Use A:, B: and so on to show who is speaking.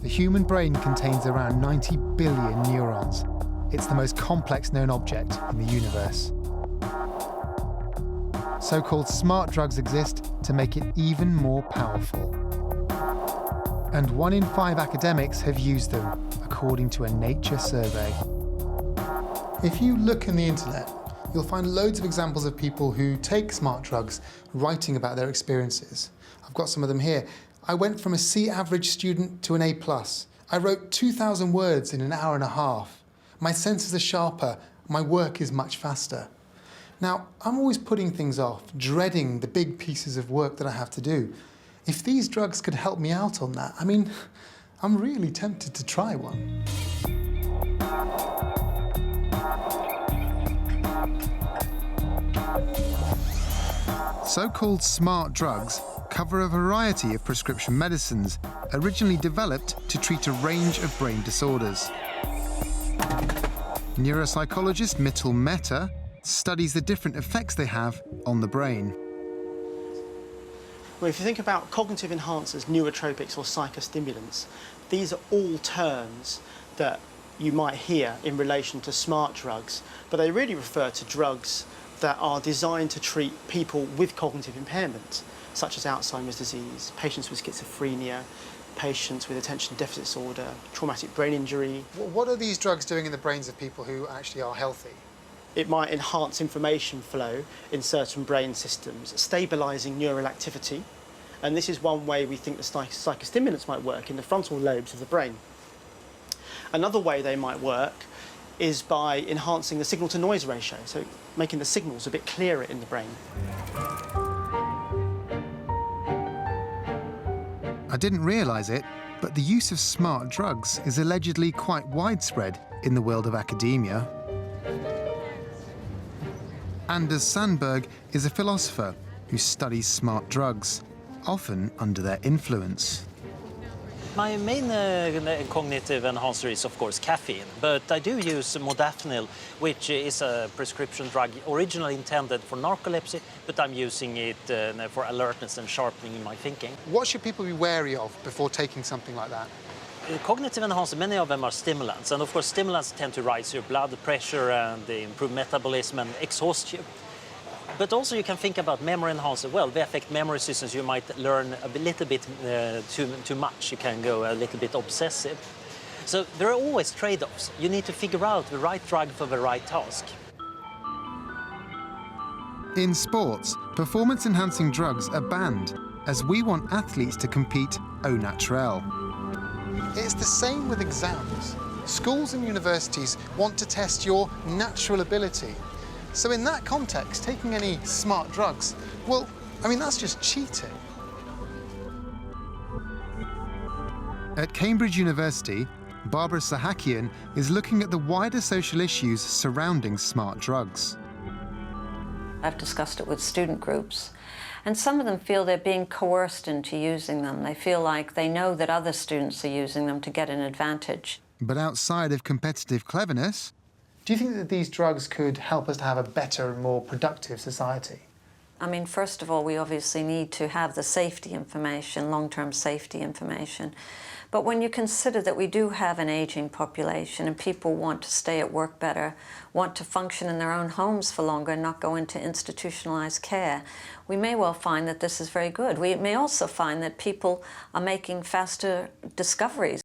A: The human brain contains around 90 billion neurons. It's the most complex known object in the universe. So-called smart drugs exist to make it even more powerful. And 1 in 5 academics have used them, according to a Nature survey. If you look in the internet, you'll find loads of examples of people who take smart drugs writing about their experiences. I've got some of them here. I went from a C average student to an A+. I wrote 2,000 words in an hour and a half. My senses are sharper, my work is much faster. Now, I'm always putting things off, dreading the big pieces of work that I have to do. If these drugs could help me out on that, I mean, I'm really tempted to try one. So-called smart drugs cover a variety of prescription medicines, originally developed to treat a range of brain disorders. Neuropsychologist Mittal Mehta studies the different effects they have on the brain.
B: Well, if you think about cognitive enhancers, neurotropics or psychostimulants, these are all terms that you might hear in relation to smart drugs, but they really refer to drugs that are designed to treat people with cognitive impairment, such as Alzheimer's disease, patients with schizophrenia, patients with attention deficit disorder, traumatic brain injury.
A: What are these drugs doing in the brains of people who actually are healthy?
B: It might enhance information flow in certain brain systems, stabilising neural activity. And this is one way we think the psychostimulants might work in the frontal lobes of the brain. Another way they might work is by enhancing the signal-to-noise ratio, so making the signals a bit clearer in the brain.
A: I didn't realise it, but the use of smart drugs is allegedly quite widespread in the world of academia. Anders Sandberg is a philosopher who studies smart drugs, often under their influence.
C: My main cognitive enhancer is, of course, caffeine, but I do use modafinil, which is a prescription drug originally intended for narcolepsy, but I'm using it for alertness and sharpening in my thinking.
A: What should people be wary of before taking something like that?
C: Cognitive enhancers, many of them are stimulants, and of course stimulants tend to raise your blood pressure and improve metabolism and exhaust you. But also you can think about memory enhancers. Well, they affect memory systems. You might learn a little bit too much. You can go a little bit obsessive. So there are always trade-offs. You need to figure out the right drug for the right task.
A: In sports, performance-enhancing drugs are banned, as we want athletes to compete au naturel. It's the same with exams. Schools and universities want to test your natural ability. So in that context, taking any smart drugs, well, I mean, that's just cheating. At Cambridge University, Barbara Sahakian is looking at the wider social issues surrounding smart drugs.
D: I've discussed it with student groups, and some of them feel they're being coerced into using them. They feel like they know that other students are using them to get an advantage.
A: But outside of competitive cleverness, do you think that these drugs could help us to have a better and more productive society?
D: I mean, first of all, we obviously need to have the safety information, long-term safety information. But when you consider that we do have an aging population and people want to stay at work better, want to function in their own homes for longer and not go into institutionalized care, we may well find that this is very good. We may also find that people are making faster discoveries.